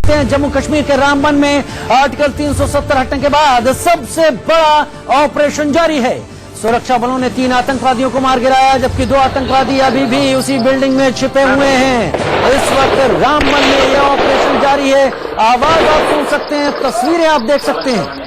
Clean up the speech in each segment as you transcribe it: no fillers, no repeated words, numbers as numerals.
जम्मू कश्मीर के रामबन में आर्टिकल 370 हटने के बाद सबसे बड़ा ऑपरेशन जारी है। सुरक्षा बलों ने 3 आतंकवादियों को मार गिराया, जबकि 2 आतंकवादी अभी भी उसी बिल्डिंग में छिपे हुए हैं। इस वक्त रामबन में यह ऑपरेशन जारी है। आवाज आप सुन सकते हैं, तस्वीरें आप देख सकते हैं।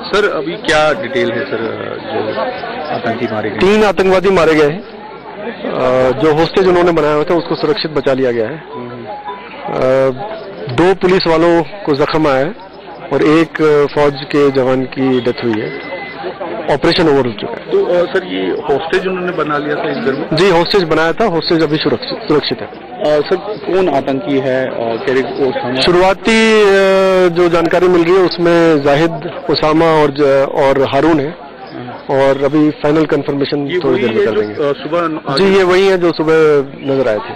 सर अभी क्या डिटेल है सर, जो आतंकी मारे गए? 3 आतंकवादी मारे गए हैं। जो होस्टेज उन्होंने बनाया हुआ था उसको सुरक्षित बचा लिया गया है। 2 पुलिस वालों को जख्म आया है और 1 फौज के जवान की डेथ हुई है। ऑपरेशन ओवर हो चुका है। तो सर ये होस्टेज उन्होंने बना लिया था इस घर में? जी, होस्टेज बनाया था। होस्टेज अभी सुरक्षित है। सर कौन आतंकी है? शुरुआती जो जानकारी मिल रही है उसमें जाहिद, उसामा और हारून है, और अभी फाइनल कंफर्मेशन थोड़ी देर में कर लेंगे। सुबह जी ये वही है जो सुबह नजर आए थे।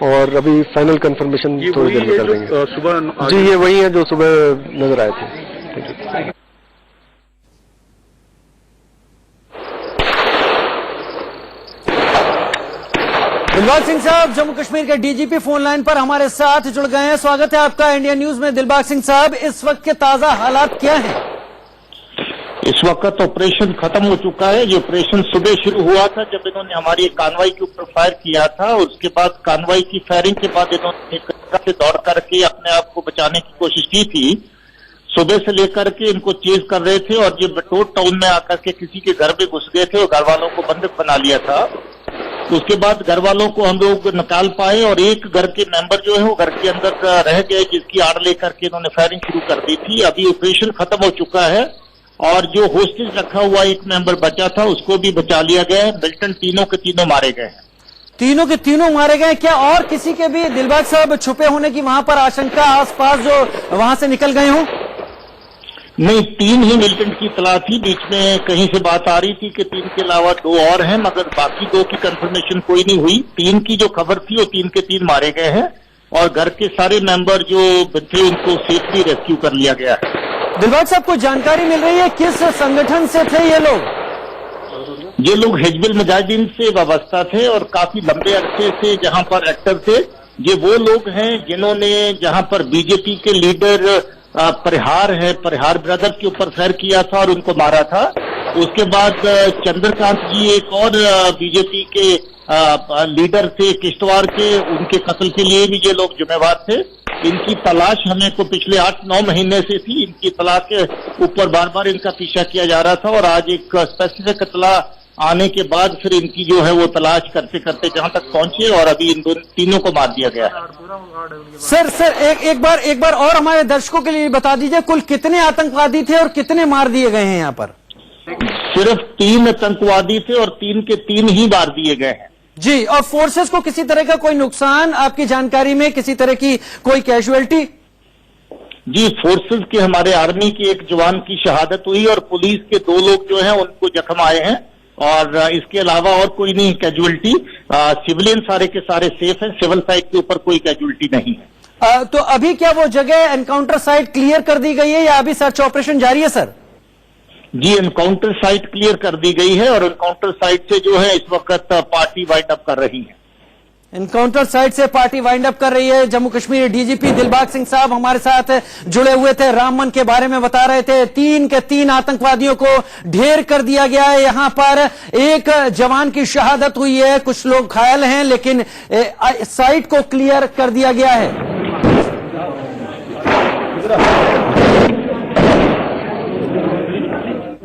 और अभी फाइनल कंफर्मेशन थोड़ी देर में कर लेंगे। सुबह जी ये वही है जो सुबह नजर आए थे। दिलबाग सिंह साहब जम्मू कश्मीर के डीजीपी फोन लाइन पर हमारे साथ जुड़ गए हैं। स्वागत है आपका इंडिया न्यूज में। दिलबाग सिंह साहब, इस वक्त के ताजा हालात क्या हैं? इस वक्त ऑपरेशन खत्म हो चुका है। ये ऑपरेशन सुबह शुरू हुआ था जब इन्होंने हमारी एक कानवाई के ऊपर फायर किया था। उसके बाद कानवाई की फायरिंग के बाद इन्होंने एक तरह से दौड़ करके अपने आप को बचाने की कोशिश की थी। सुबह से लेकर के इनको चेज कर रहे थे और ये बटोट टाउन में आकर के किसी के घर में घुस गए थे और घर वालों को बंधक बना लिया था। उसके बाद घर वालों को हम लोग निकाल पाए और एक घर के मेंबर जो है वो घर के अंदर रह गए, जिसकी आड़ लेकर के इन्होंने फायरिंग शुरू कर दी थी। अभी ऑपरेशन खत्म हो चुका है और जो होस्टेज रखा हुआ एक मेंबर बचा था उसको भी बचा लिया गया है। मिल्टन तीनों के तीनों मारे गए हैं। तीनों के तीनों मारे गए। क्या और किसी के भी दिलबाग साहब छुपे होने की वहां पर आशंका आसपास जो वहां से निकल गए हों? नहीं, 3 ही मिलिटेंट की इतला थी। बीच में कहीं से बात आ रही थी कि 3 के अलावा 2 और हैं, मगर बाकी 2 की कंफर्मेशन कोई नहीं हुई। 3 की जो खबर थी वो 3 के 3 मारे गए हैं और घर के सारे मेंबर जो थे उनको सेफली रेस्क्यू कर लिया गया है। दिलबाग साहब को जानकारी मिल रही है किस संगठन से थे ये लोग? ये लोग हिजबुल मुजाहिदीन से वाबस्ता थे और काफी लंबे अरसे से जहां पर एक्टर थे। ये वो लोग हैं जिन्होंने जहां पर बीजेपी के लीडर परिहार ब्रदर के ऊपर फायर किया था और उनको मारा था। उसके बाद चंद्रकांत जी एक और बीजेपी के लीडर थे किश्तवाड़ के, उनके कत्ल के लिए भी ये लोग जिम्मेवार थे। इनकी तलाश हमें को पिछले 8-9 महीने से थी। इनकी तलाश के ऊपर बार बार इनका पीछा किया जा रहा था और आज एक स्पेसिफिक इतला आने के बाद फिर इनकी जो है वो तलाश करते करते जहां तक पहुंचे और अभी इन तीनों को मार दिया गया है। सर एक बार और हमारे दर्शकों के लिए बता दीजिए, कुल कितने आतंकवादी थे और कितने मार दिए गए हैं यहाँ पर? सिर्फ 3 आतंकवादी थे और 3 के 3 ही मार दिए गए हैं। जी, और फोर्सेस को किसी तरह का कोई नुकसान आपकी जानकारी में, किसी तरह की कोई कैजुअलिटी? जी, फोर्सेस के हमारे आर्मी के एक जवान की शहादत हुई और पुलिस के 2 लोग जो हैं उनको जख्म आए हैं और इसके अलावा और कोई नहीं कैजुअलिटी। सिविलियन सारे के सारे सेफ हैं। सिविल साइड के ऊपर कोई कैजुअलिटी नहीं है। तो अभी क्या वो जगह एनकाउंटर साइट क्लियर कर दी गई है या अभी सर्च ऑपरेशन जारी है सर? जी, एनकाउंटर साइट क्लियर कर दी गई है और एनकाउंटर साइट से जो है इस वक्त पार्टी वाइंड अप कर रही है। एनकाउंटर साइट से पार्टी वाइंड अप कर रही है। जम्मू कश्मीर डीजीपी दिलबाग सिंह साहब हमारे साथ जुड़े हुए थे, रामबन के बारे में बता रहे थे। 3 के 3 आतंकवादियों को ढेर कर दिया गया है। यहां पर एक जवान की शहादत हुई है, कुछ लोग घायल हैं, लेकिन साइट को क्लियर कर दिया गया है।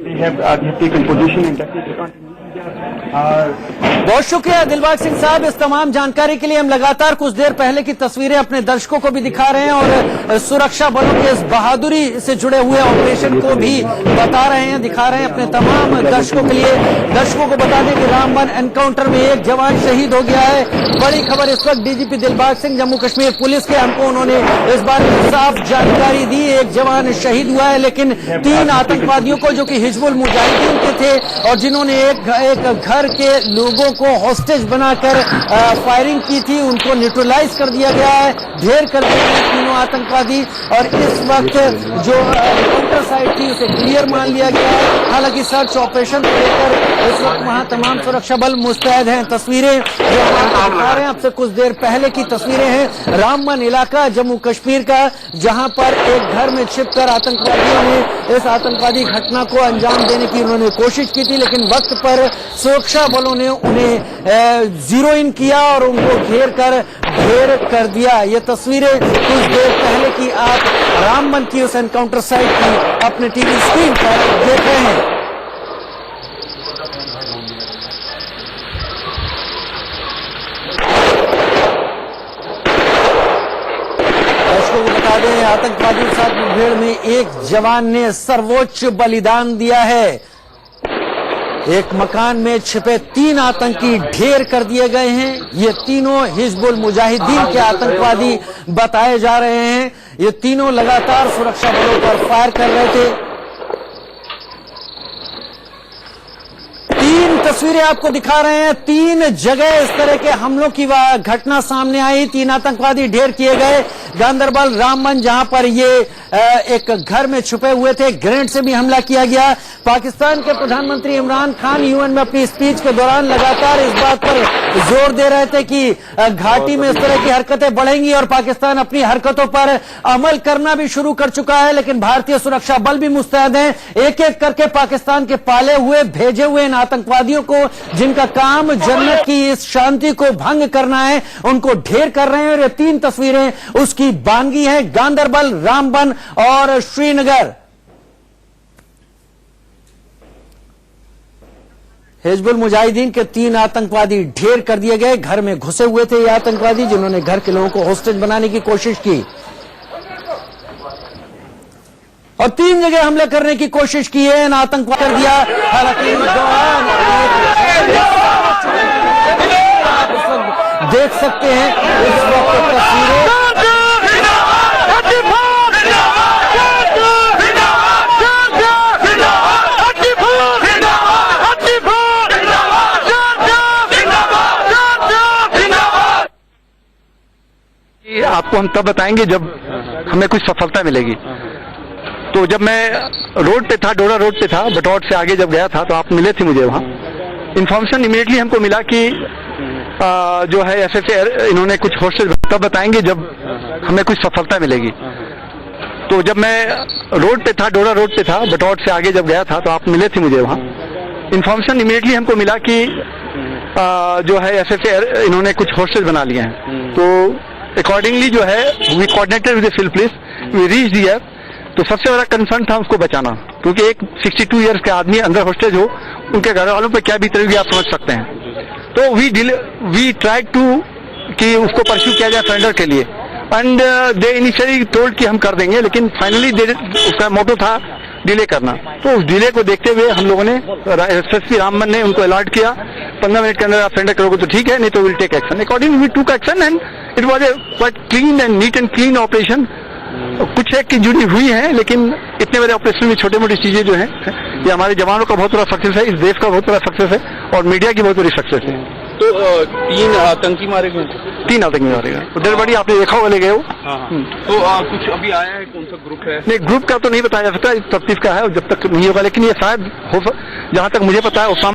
They have taken position and that is बहुत शुक्रिया दिलबाग सिंह साहब इस तमाम जानकारी के लिए। हम लगातार कुछ देर पहले की तस्वीरें अपने दर्शकों को भी दिखा रहे हैं और सुरक्षा बलों के इस बहादुरी से जुड़े हुए ऑपरेशन को भी बता रहे हैं, दिखा रहे हैं अपने तमाम दर्शकों के लिए। दर्शकों को बता दें कि रामबन एनकाउंटर में एक जवान शहीद हो गया है। बड़ी खबर इस वक्त डीजीपी दिलबाग सिंह जम्मू कश्मीर पुलिस के, हमको उन्होंने इस बारे में साफ जानकारी दी। एक जवान शहीद हुआ है, लेकिन 3 आतंकवादियों को जो कि हिजबुल मुजाहिदीन के थे और जिन्होंने एक घर के लोगों को हॉस्टेज बनाकर फायरिंग की थी, उनको न्यूट्रलाइज कर दिया गया है, ढेर कर दिए गए तीनों आतंकवादी। और इस वक्त जो काउंटर साइट थी उसे क्लियर मान लिया गया है। हालांकि सर्च ऑपरेशन को लेकर इस वक्त वहां तमाम सुरक्षा बल मुस्तैद हैं। तस्वीरें जो हम आपको दिखा रहे हैं आपसे कुछ देर पहले की तस्वीरें हैं रामबन इलाका जम्मू कश्मीर का, जहां पर एक घर में छिपकर आतंकवादियों ने इस आतंकवादी घटना को अंजाम देने की उन्होंने कोशिश की थी, लेकिन वक्त पर सुरक्षा बलों ने उन्हें जीरो इन किया और उनको घेर कर दिया। ये तस्वीरें कुछ देर पहले की आप रामबन की उस एनकाउंटर साइट की अपने टीवी स्क्रीन पर देख रहे हैं। दर्शकों को बता दें आतंकवादियों के साथ मुठभेड़ में एक जवान ने सर्वोच्च बलिदान दिया है। एक मकान में छिपे 3 आतंकी ढेर कर दिए गए हैं। ये तीनों हिजबुल मुजाहिदीन के आतंकवादी बताए जा रहे हैं। ये तीनों लगातार सुरक्षा बलों पर फायर कर रहे थे। 3 तस्वीरें आपको दिखा रहे हैं। 3 जगह इस तरह के हमलों की घटना सामने आई। 3 आतंकवादी ढेर किए गए। गांदरबल रामबन जहां पर ये एक घर में छुपे हुए थे, ग्रेनेड से भी हमला किया गया। पाकिस्तान के प्रधानमंत्री इमरान खान यूएन में अपनी स्पीच के दौरान लगातार इस बात पर जोर दे रहे थे कि घाटी में इस तरह की हरकतें बढ़ेंगी और पाकिस्तान अपनी हरकतों पर अमल करना भी शुरू कर चुका है। लेकिन भारतीय सुरक्षा बल भी मुस्तैद हैं। एक एक करके पाकिस्तान के पाले हुए भेजे हुए इन आतंकवादियों को, जिनका काम जन्नत की इस शांति को भंग करना है, उनको ढेर कर रहे हैं। और ये 3 तस्वीरें उसकी बानगी है, गांदरबल, रामबन और श्रीनगर। हिजबुल मुजाहिदीन के 3 आतंकवादी ढेर कर दिए गए। घर में घुसे हुए थे ये आतंकवादी, जिन्होंने घर के लोगों को हॉस्टेज बनाने की कोशिश की और 3 जगह हमले करने की कोशिश की है। इन आतंकवाद कर दिया। हालांकि इस दौरान देख सकते हैं इस वक्त तस्वीरें। आपको हम तब बताएंगे जब हमें कुछ सफलता मिलेगी। तो जब मैं रोड पे था, डोरा रोड पे था, बटौट से आगे जब गया था तो आप मिले थे मुझे वहाँ। इन्फॉर्मेशन इमीडिएटली हमको मिला कि जो है एसएसए इन्होंने कुछ हॉस्टेज, तब बताएंगे जब हमें कुछ सफलता मिलेगी। तो जब मैं रोड पे था, डोरा रोड पे था, बटौट से आगे जब गया था तो आप मिले थे मुझे वहाँ। इन्फॉर्मेशन इमीडिएटली हमको मिला कि जो है एसएसए इन्होंने कुछ हॉस्टेज बना लिए हैं। तो अकॉर्डिंगली जो है we coordinated with the field police, we reach there. तो सबसे बड़ा कंसर्न था उसको बचाना, क्योंकि एक 62 इयर्स के आदमी अंदर हॉस्टेज हो, उनके घर वालों पे क्या बीतेगी आप समझ सकते हैं। तो वी ट्राई टू कि उसको परस्यू किया जाए सरेंडर के लिए, एंड दे इनिशियली टोल्ड कि हम कर देंगे, लेकिन फाइनली उसका मोटो था डिले करना। तो उस डिले को देखते हुए हम लोगों ने एसएसपी रामबन ने उनको अलर्ट किया 15 मिनट के अंदर आप सरेंडर करोगे तो ठीक है, नहीं तो will take action. According we took action and it was a quite clean and neat and clean operation. कुछ एक की जुड़ी हुई है, लेकिन इतने बड़े ऑपरेशन में छोटी मोटी चीजें जो हैं ये हमारे जवानों का बहुत बड़ा सक्सेस है, इस देश का बहुत बड़ा सक्सेस है और मीडिया की बहुत बड़ी सक्सेस है। तो 3 आतंकी मारे गए, 3 आतंकी मारे गए। डेड बॉडी आपने देखा होगा ले गए हो। तो कुछ अभी आया है, कौन सा ग्रुप है? नहीं, ग्रुप का तो नहीं बताया जा सकता, तफ्तीश का है और जब तक नहीं होगा, लेकिन ये शायद हो, जहां तक मुझे पता है